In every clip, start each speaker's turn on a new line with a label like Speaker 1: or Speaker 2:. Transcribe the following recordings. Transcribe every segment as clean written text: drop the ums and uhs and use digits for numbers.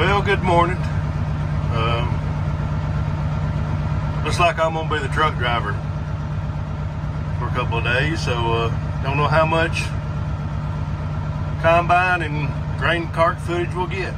Speaker 1: Well, good morning. Looks like I'm gonna be the truck driver for a couple of days, so don't know how much combine and grain cart footage we'll get.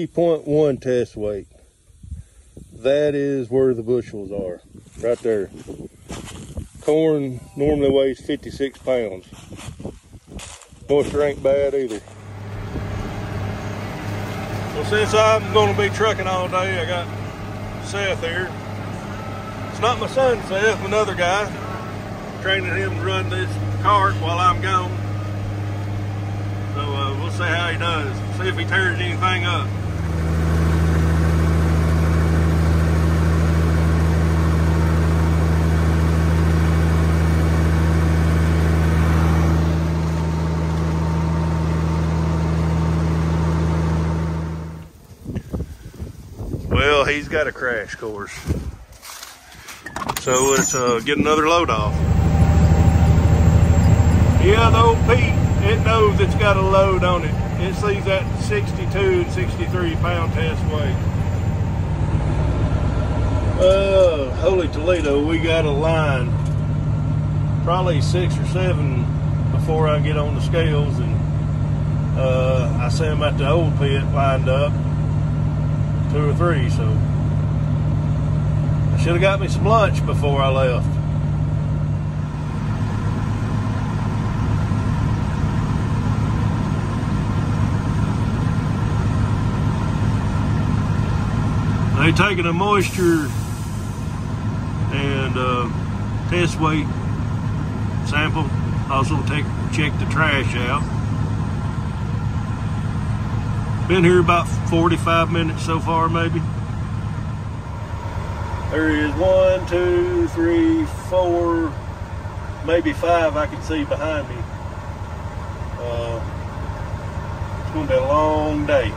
Speaker 1: .1 test weight. That is where the bushels are, right there. Corn normally weighs 56 pounds. Moisture ain't bad either. Well, since I'm going to be trucking all day, I got Seth here. It's not my son Seth, another guy. Training him to run this cart while I'm gone. So we'll see how he does. See if he tears anything up. Well, he's got a crash course. So let's get another load off. Yeah, the old Pete, it knows it's got a load on it. It sees that 62 and 63 pound test weight. Holy Toledo, we got a line. Probably 6 or 7 before I get on the scales, and I see them at the old pit lined up, 2 or 3, so I should have got me some lunch before I left. They taking a moisture and test weight sample. Also check the trash out. Been here about 45 minutes so far, maybe. There is 1, 2, 3, 4, maybe 5 I can see behind me. It's gonna be a long day.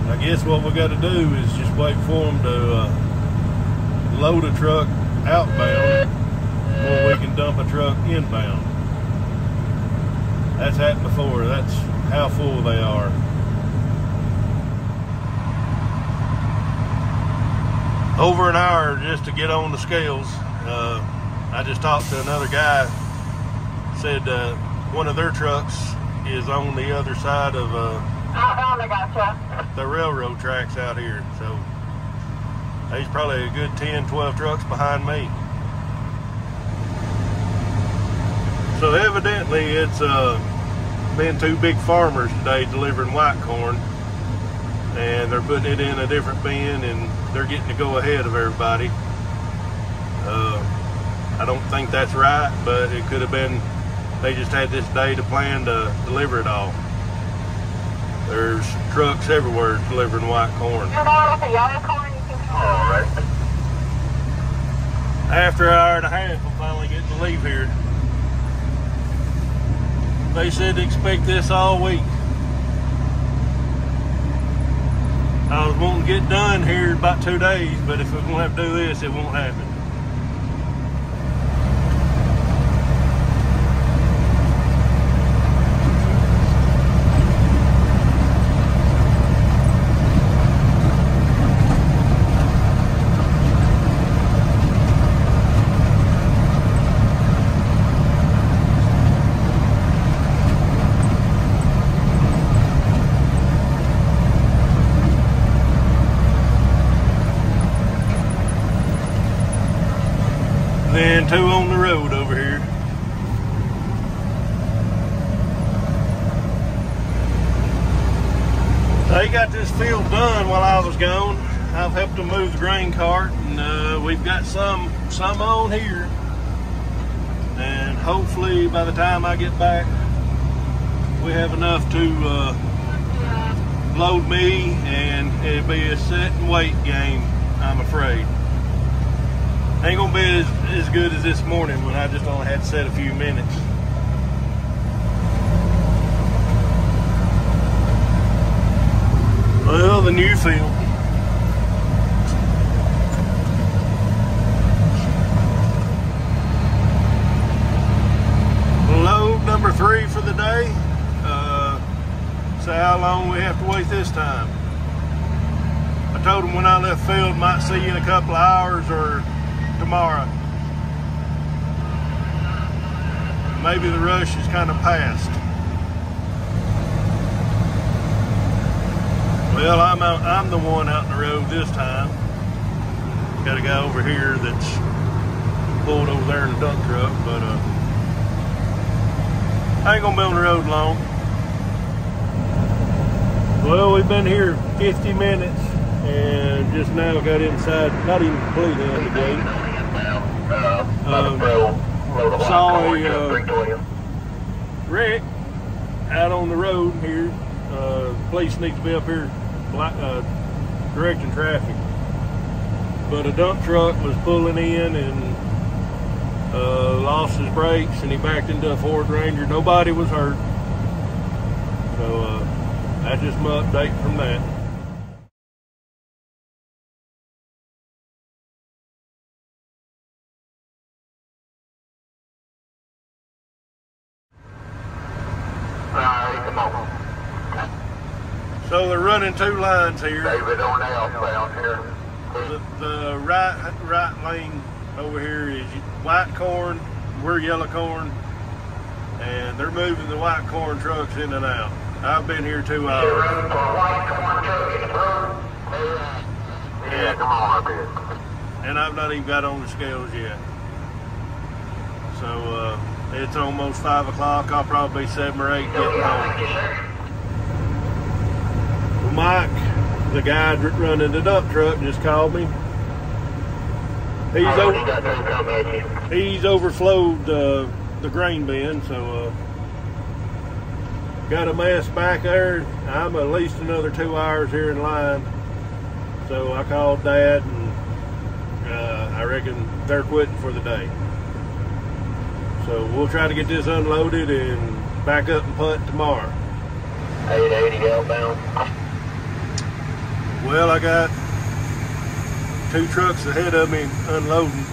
Speaker 1: I guess what we got to do is just wait for them to load a truck outbound before we can dump a truck inbound. That's happened before. That's how full they are. Over an hour just to get on the scales. I just talked to another guy. Said one of their trucks is on the other side of the railroad tracks out here, so he's probably a good 10-12 trucks behind me. So evidently it's been 2 big farmers today delivering white corn, and they're putting it in a different bin, and they're getting to go ahead of everybody. I don't think that's right, but it could have been they just had this day to plan to deliver it all. There's trucks everywhere delivering white corn. Alright. After an hour and a half, we'll finally get to leave here. They said to expect this all week. I was wanting to get done here in about 2 days, but if we're going to have to do this, it won't happen. got this field done while I was gone. I've helped them move the grain cart, and we've got some on here. And hopefully by the time I get back, we have enough to load me, and it'll be a sit and wait game, I'm afraid. Ain't gonna be as good as this morning when I just only had to sit a few minutes. Well, the new field. Load number 3 for the day. So how long we have to wait this time. I told them when I left field, might see you in a couple of hours or tomorrow. Maybe the rush is kind of past. Well, I'm the one out in the road this time. Got a guy over here that's pulled over there in a dump truck, but I ain't gonna be on the road long. Well, we've been here 50 minutes and just now got inside, not even completely out the gate. Saw a wreck out on the road here. Police need to be up here directing traffic. But a dump truck was pulling in and lost his brakes, and he backed into a Ford Ranger. Nobody was hurt. So that's just my update from that.
Speaker 2: Come on.
Speaker 1: So they're running 2 lines here.
Speaker 2: David on outbound here.
Speaker 1: The right lane over here is white corn, we're yellow corn, and they're moving the white corn trucks in and out. I've been here 2 hours.
Speaker 2: Yeah, come on up here.
Speaker 1: And I've not even got on the scales yet. So it's almost 5 o'clock. I'll probably be 7 or 8 getting home. Well, Mike, the guy running the dump truck, just called me. He's overflowed the grain bin, so got a mess back there. I'm at least another 2 hours here in line. So I called Dad, and I reckon they're quitting for the day. So we'll try to get this unloaded and back up and putt tomorrow.
Speaker 2: 880 outbound.
Speaker 1: Well, I got 2 trucks ahead of me unloading.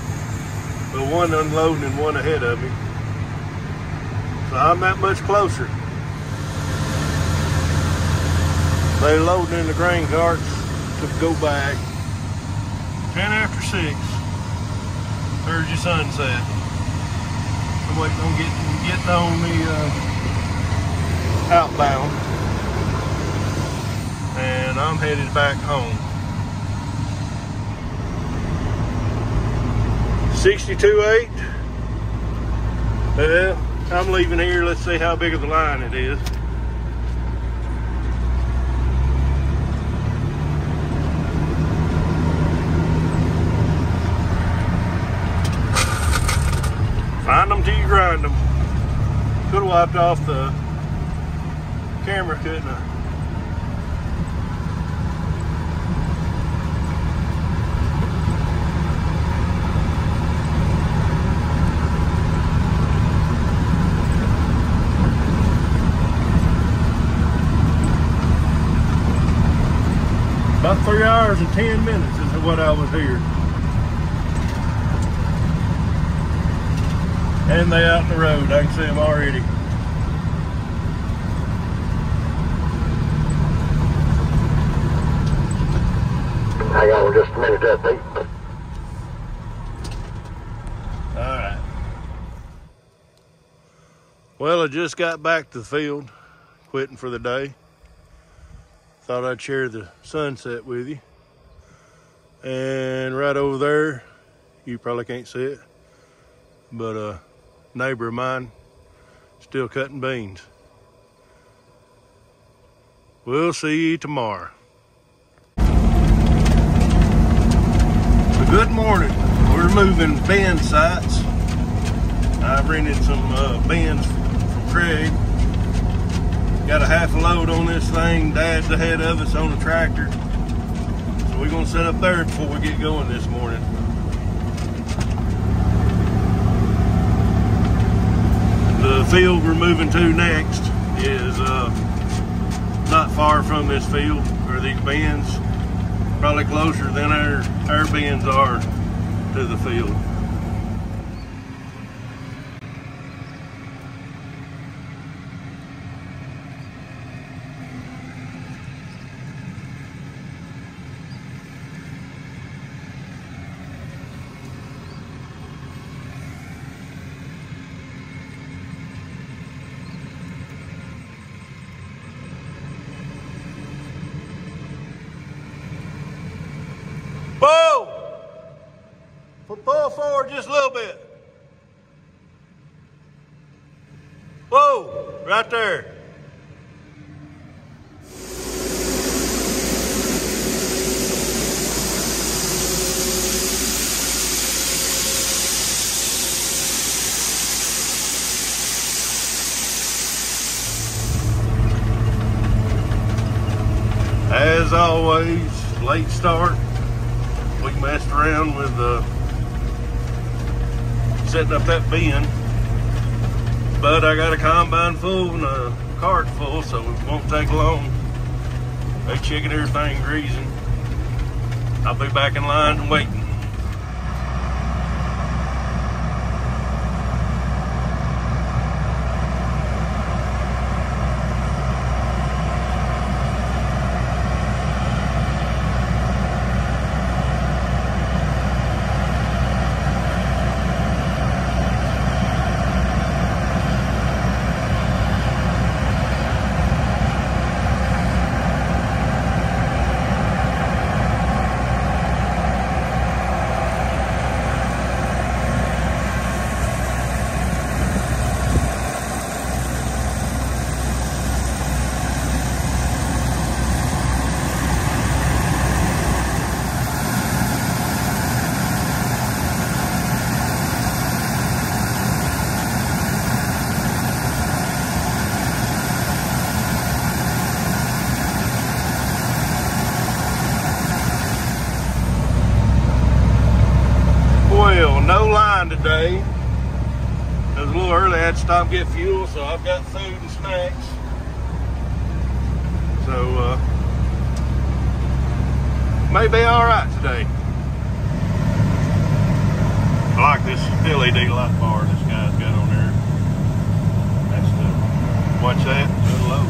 Speaker 1: Well, one unloading and one ahead of me. So I'm that much closer. They loading in the grain carts to go back. 10 after 6. There's your sunset. I'm waiting on getting on the outbound. And I'm headed back home. 62.8. Well, I'm leaving here. Let's see how big of the line it is. Find them till you grind them. Could have wiped off the camera, couldn't I? About 3 hours and 10 minutes is what I was here. And they out in the road. I can see them already.
Speaker 2: Hang on just a minute there, Pete.
Speaker 1: Alright. Well, I just got back to the field, quitting for the day. Thought I'd share the sunset with you. And right over there, you probably can't see it, but a neighbor of mine still cutting beans. We'll see you tomorrow. Good morning. We're moving bend sites. I rented some bends from Craig. Got a half a load on this thing. Dad's ahead of us on the tractor. So we're gonna set up there before we get going this morning. The field we're moving to next is not far from this field, or these bends. Probably closer than our bends are to the field. Whoa! Pull forward just a little bit. Whoa! Right there. As always, late start. We messed around with setting up that bend, but I got a combine full and a cart full, so it won't take long. They checking everything greasing. I'll be back in line and waiting. No line today. It was a little early. I had to stop and get fuel, so I've got food and snacks. So may be all right today. I like this LED light bar this guy's got on there. That's the watch that. Good low.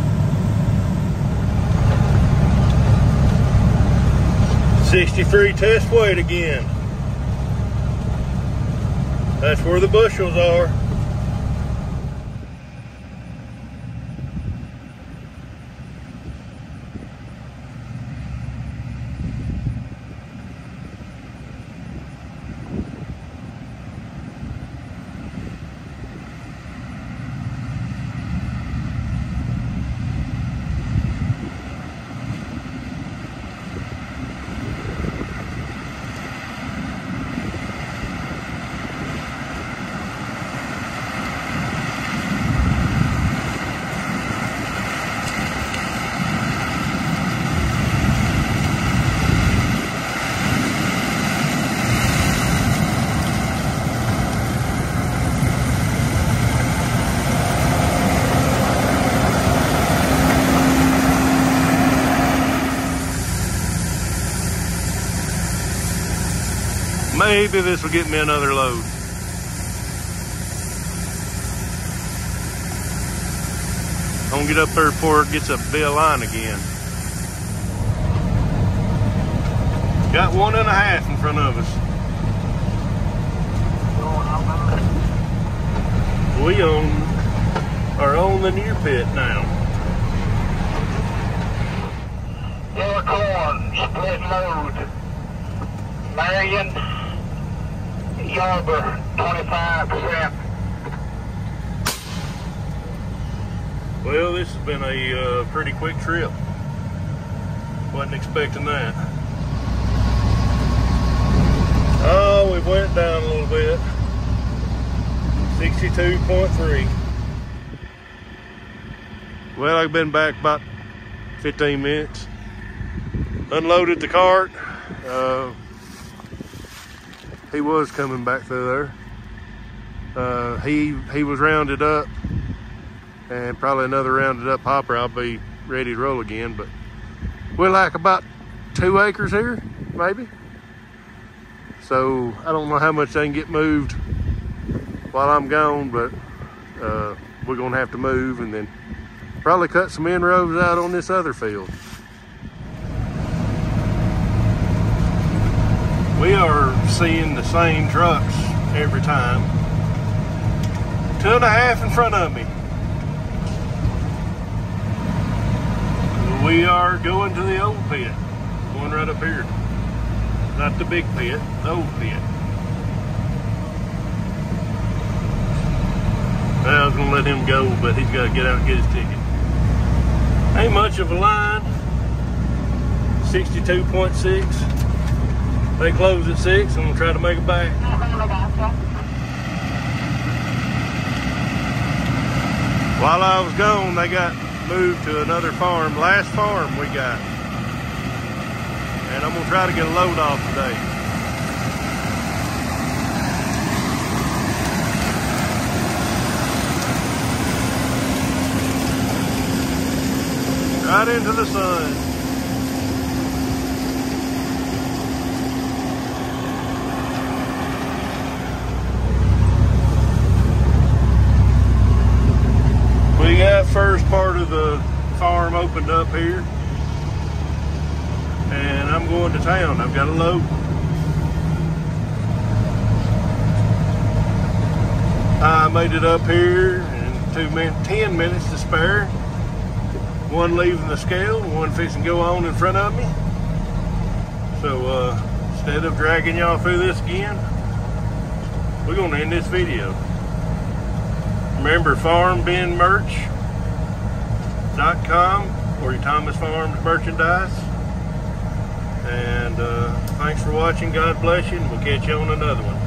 Speaker 1: 63 test weight again. That's where the bushels are. Maybe this will get me another load. I'm gonna get up there before it gets up to be a line again. Got 1.5 in front of us. We are on the near pit now.
Speaker 2: Yellow corn, split load. Marion, Yarber, 25%.
Speaker 1: Well, this has been a pretty quick trip. Wasn't expecting that. Oh, we went down a little bit. 62.3. Well, I've been back about 15 minutes. Unloaded the cart. He was coming back through there. He was rounded up, and probably another rounded up hopper. I'll be ready to roll again, but we're like about 2 acres here, maybe. So I don't know how much they can get moved while I'm gone, but we're gonna have to move and then probably cut some inroads out on this other field. We are seeing the same trucks every time. 2.5 in front of me. We are going to the old pit. Going right up here. Not the big pit, the old pit. I was gonna let him go, but he's gotta get out and get his ticket. Ain't much of a line. 62.6. They close at 6. I'm gonna try to make it back. While I was gone, they got moved to another farm. Last farm we got. And I'm gonna try to get a load off today. Right into the sun. We got first part of the farm opened up here. And I'm going to town. I've got a load. I made it up here in 10 minutes to spare. One leaving the scale, one fixing to go on in front of me. So instead of dragging y'all through this again, we're gonna end this video. Remember, farmbinmerch.com or your Thomas Farms merchandise. And thanks for watching. God bless you, and we'll catch you on another one.